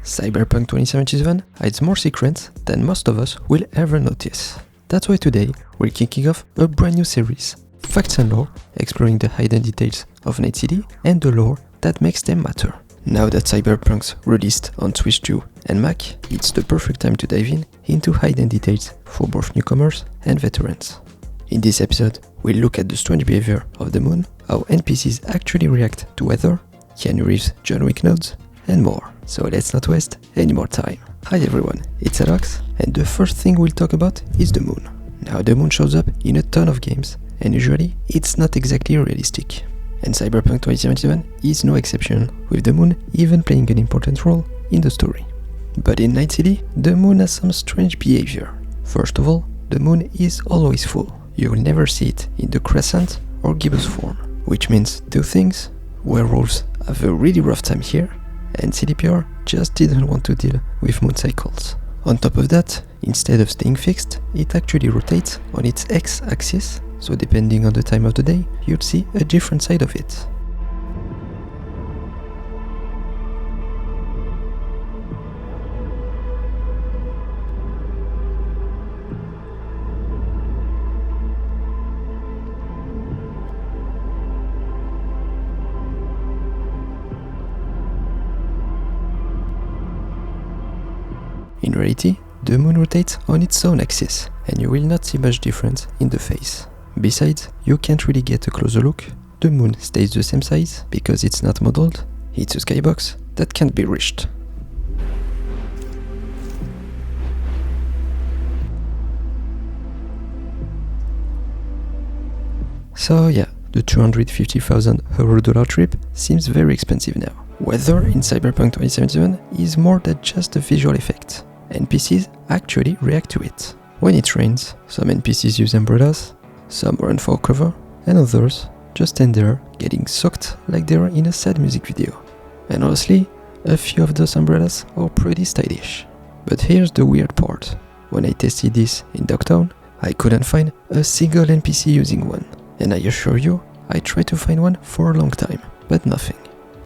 Cyberpunk 2077 hides more secrets than most of us will ever notice. That's why today we're kicking off a brand new series, Facts and Lore, exploring the hidden details of Night City and the lore that makes them matter. Now that Cyberpunk's released on Switch 2 and Mac, it's the perfect time to dive into hidden details for both newcomers and veterans. In this episode, we'll look at the strange behavior of the moon, how NPCs actually react to weather, Keanu Reeves John Wick nodes, and more. So let's not waste any more time. Hi everyone, it's Adamczyk, and the first thing we'll talk about is the moon. Now the moon shows up in a ton of games, and usually it's not exactly realistic. And Cyberpunk 2077 is no exception, with the moon even playing an important role in the story. But in Night City, the moon has some strange behavior. First of all, the moon is always full. You will never see it in the crescent or gibbous form, which means two things: werewolves have a really rough time here, and CDPR just didn't want to deal with moon cycles. On top of that, instead of staying fixed, it actually rotates on its x-axis, so depending on the time of the day, you'd see a different side of it. In reality, the moon rotates on its own axis, and you will not see much difference in the phase. Besides, you can't really get a closer look. The moon stays the same size because it's not modeled. It's a skybox that can't be reached. So yeah, the $250,000 trip seems very expensive now. Weather in Cyberpunk 2077 is more than just a visual effect. NPCs actually react to it. When it rains, some NPCs use umbrellas, some run for cover, and others just stand there getting soaked like they're in a sad music video. And honestly, a few of those umbrellas are pretty stylish. But here's the weird part. When I tested this in Dogtown, I couldn't find a single NPC using one. And I assure you, I tried to find one for a long time, but nothing.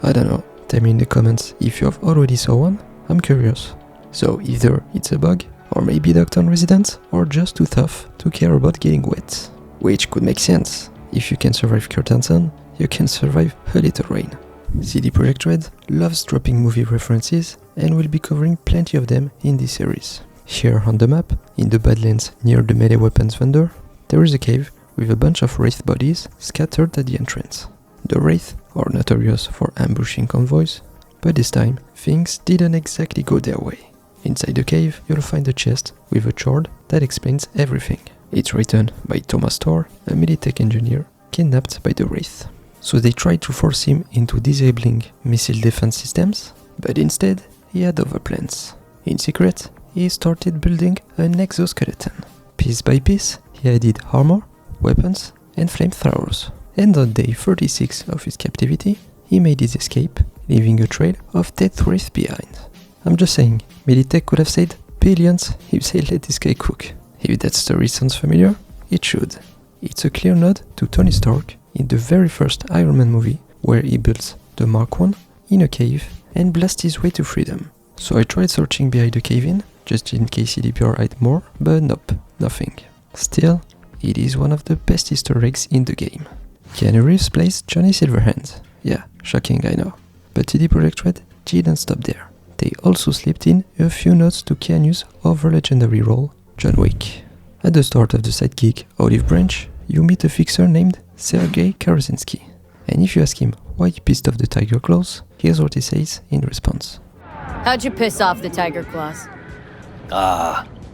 I don't know, tell me in the comments if you have already saw one, I'm curious. So either it's a bug, or maybe Dogtown residents are just too tough to care about getting wet. Which could make sense. If you can survive curtain sun, you can survive a little rain. CD Projekt Red loves dropping movie references and will be covering plenty of them in this series. Here on the map, in the Badlands near the melee weapons vendor, there is a cave with a bunch of wraith bodies scattered at the entrance. The wraith are notorious for ambushing convoys, but this time things didn't exactly go their way. Inside the cave, you'll find a chest with a chart that explains everything. It's written by Thomas Thor, a Militech engineer kidnapped by the Wraith. So they tried to force him into disabling missile defense systems, but instead he had other plans. In secret, he started building an exoskeleton. Piece by piece, he added armor, weapons, and flamethrowers. And on day 36 of his captivity, he made his escape, leaving a trail of dead Wraith behind. I'm just saying, Militech could have said billions if they let this guy cook. If that story sounds familiar, it should. It's a clear nod to Tony Stark in the very first Iron Man movie, where he builds the Mark I in a cave and blasts his way to freedom. So I tried searching behind the cave-in, just in case CDPR hid more, but nope, nothing. Still, it is one of the best Easter eggs in the game. Keanu Reeves plays Johnny Silverhand. Yeah, shocking I know. But CD Projekt Red didn't stop there. They also slipped in a few notes to Keanu's other legendary role, John Wick. At the start of the sidekick Olive Branch, you meet a fixer named Sergei Karasinski. And if you ask him why he pissed off the Tiger Claws, here's what he says in response. How'd you piss off the Tiger Claws?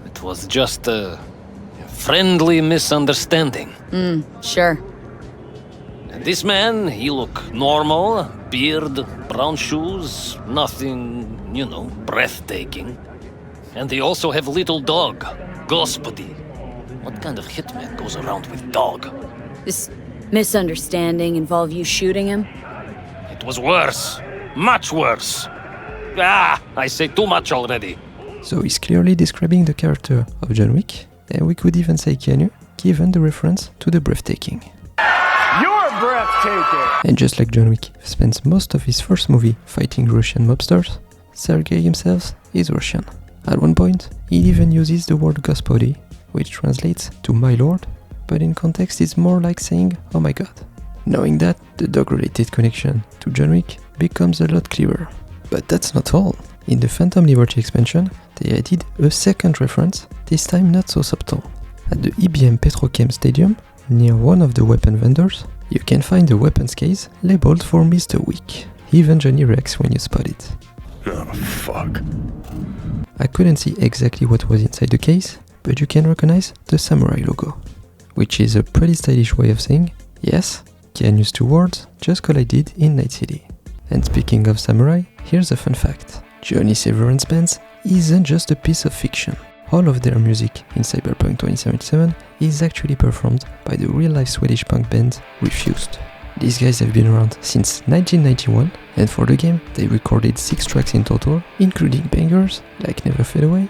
It was just a friendly misunderstanding. Sure. And this man, he look normal, beard, brown shoes, nothing, breathtaking. And they also have little dog, Gospody. What kind of hitman goes around with dog? This misunderstanding involve you shooting him? It was worse. Much worse. I say too much already. So he's clearly describing the character of John Wick, and we could even say Keanu, given the reference to the breathtaking. You're breathtaking! And just like John Wick spends most of his first movie fighting Russian mobsters, Sergei himself is Russian. At one point, he even uses the word Gospody, which translates to my lord, but in context is more like saying oh my god. Knowing that, the dog-related connection to John Wick becomes a lot clearer. But that's not all. In the Phantom Liberty expansion, they added a second reference, this time not so subtle. At the IBM Petrochem Stadium, near one of the weapon vendors, you can find a weapons case labeled for Mr. Wick. Even Johnny reacts when you spot it. Oh, fuck. I couldn't see exactly what was inside the case, but you can recognize the samurai logo, which is a pretty stylish way of saying, yes, Keanu's two words just collided in Night City. And speaking of samurai, here's a fun fact. Johnny Severance's band isn't just a piece of fiction. All of their music in Cyberpunk 2077 is actually performed by the real-life Swedish punk band Refused. These guys have been around since 1991, and for the game they recorded 6 tracks in total, including bangers like Never Fade Away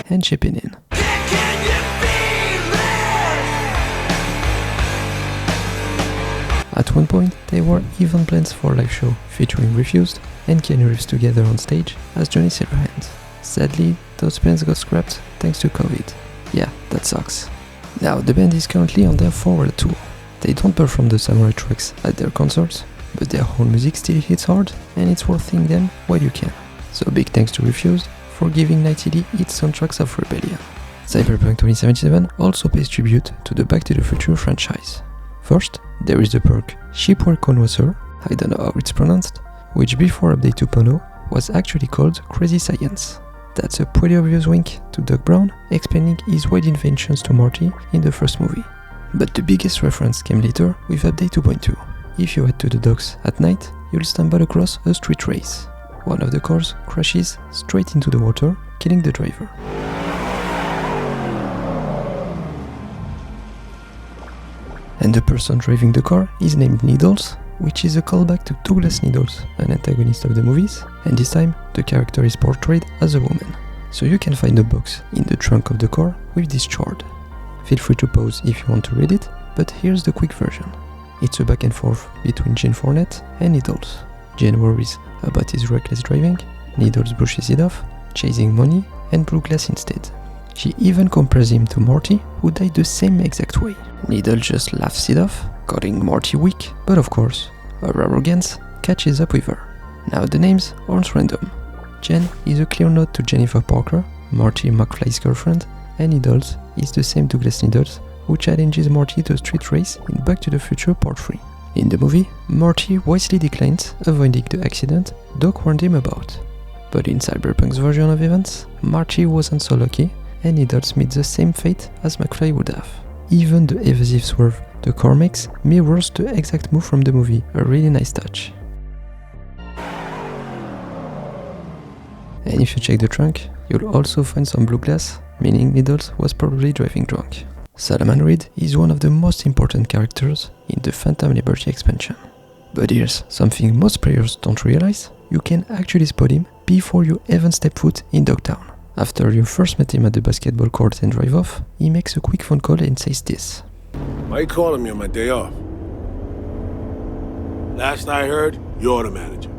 and Chipping In. At one point, there were even plans for a live show featuring Refused and Keanu Reeves together on stage as Johnny Silverhand. Sadly, those plans got scrapped thanks to COVID. Yeah, that sucks. Now, the band is currently on their forward tour. They don't perform the samurai tracks at their concerts, but their whole music still hits hard, and it's worth seeing them while you can. So big thanks to Refused for giving Night City its soundtracks of rebellion. Cyberpunk 2077 also pays tribute to the Back to the Future franchise. First, there is the perk Shipware Connoisseur, I don't know how it's pronounced, which before update 2.0 was actually called Crazy Science. That's a pretty obvious wink to Doc Brown explaining his wide inventions to Marty in the first movie. But the biggest reference came later with update 2.2. If you head to the docks at night, you'll stumble across a street race. One of the cars crashes straight into the water, killing the driver. And the person driving the car is named Needles, which is a callback to Douglas Needles, an antagonist of the movies, and this time the character is portrayed as a woman. So you can find a box in the trunk of the car with this chart. Feel free to pause if you want to read it, but here's the quick version. It's a back and forth between Jane Fournette and Needles. Jane worries about his reckless driving, Needles brushes it off, chasing money and blue glass instead. She even compares him to Marty, who died the same exact way. Needle just laughs it off, calling Marty weak, but of course, her arrogance catches up with her. Now the names aren't random. Jen is a clear nod to Jennifer Parker, Marty McFly's girlfriend, and Needles is the same Douglas Needles who challenges Marty to a street race in Back to the Future Part 3. In the movie, Marty wisely declines, avoiding the accident Doc warned him about. But in Cyberpunk's version of events, Marty wasn't so lucky, and Needles meets the same fate as McFly would have. Even the evasive swerve the car makes mirrors the exact move from the movie, a really nice touch. And if you check the trunk, you'll also find some blue glass, meaning Needles was probably driving drunk. Solomon Reed is one of the most important characters in the Phantom Liberty expansion. But here's something most players don't realize, you can actually spot him before you even step foot in Dogtown. After you first met him at the basketball court and drive off, he makes a quick phone call and says this. Why you calling me on my day off? Last I heard, you're the manager.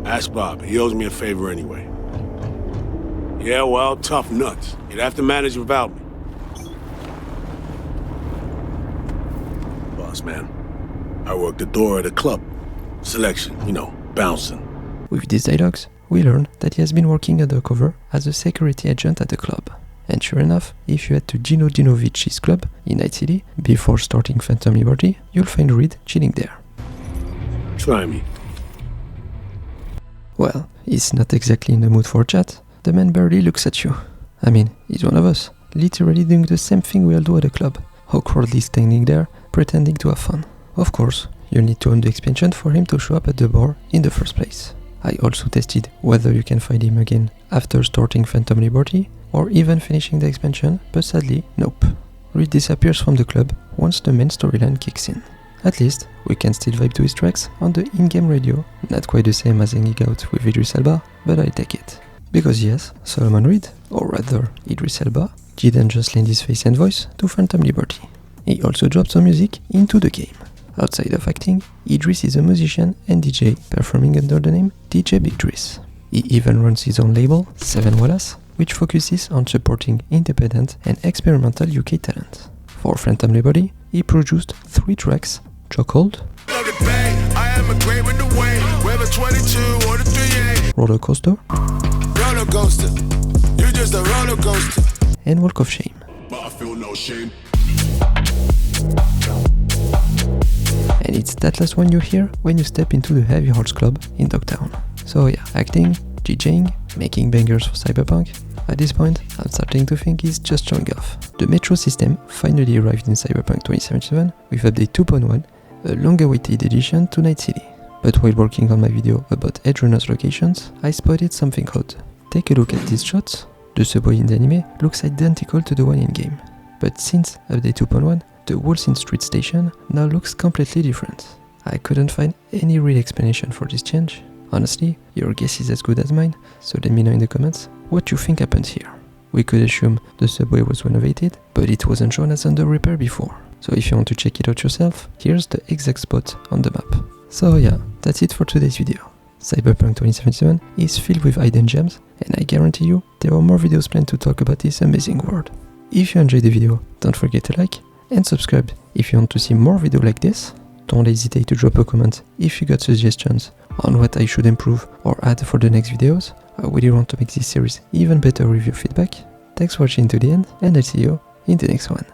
Ask Bob, he owes me a favor anyway. Yeah, well, tough nuts. You'd have to manage without me. Boss man, I work the door at a club. Selection, bouncing. With these dialogues, we learn that he has been working undercover as a security agent at the club. And sure enough, if you head to Gino Dinovich's club in Night City, before starting Phantom Liberty, you'll find Reed chilling there. Try me. Well, he's not exactly in the mood for chat. The man barely looks at you. I mean, he's one of us, literally doing the same thing we all do at a club, awkwardly standing there, pretending to have fun. Of course, you need to own the expansion for him to show up at the bar in the first place. I also tested whether you can find him again after starting Phantom Liberty, or even finishing the expansion, but sadly, nope. Reed disappears from the club once the main storyline kicks in. At least, we can still vibe to his tracks on the in-game radio, not quite the same as hanging out with Idris Elba, but I take it. Because yes, Solomon Reed, or rather Idris Elba, didn't just lend his face and voice to Phantom Liberty. He also dropped some music into the game. Outside of acting, Idris is a musician and DJ performing under the name DJ Idris. He even runs his own label, Seven Wallace, which focuses on supporting independent and experimental UK talent. For Phantom Liberty, he produced 3 tracks, Chokehold, Roller Coaster, and Walk of Shame. But I feel no shame. And it's that last one you hear when you step into the Heavy Hearts Club in Dogtown. So yeah, acting, DJing, making bangers for Cyberpunk. At this point, I'm starting to think he's just showing off. The Metro system finally arrived in Cyberpunk 2077 with update 2.1, a long-awaited addition to Night City. But while working on my video about Edge Runner's locations, I spotted something odd. Take a look at these shots. The subway in the anime looks identical to the one in-game. But since update 2.1, the Wolsin Street station now looks completely different. I couldn't find any real explanation for this change. Honestly, your guess is as good as mine, so let me know in the comments what you think happened here. We could assume the subway was renovated, but it wasn't shown as under repair before. So if you want to check it out yourself, here's the exact spot on the map. So yeah, that's it for today's video. Cyberpunk 2077 is filled with hidden gems, and I guarantee you there are more videos planned to talk about this amazing world. If you enjoyed the video, don't forget to like and subscribe if you want to see more videos like this. Don't hesitate to drop a comment if you got suggestions on what I should improve or add for the next videos. I really want to make this series even better with your feedback. Thanks for watching to the end, and I'll see you in the next one.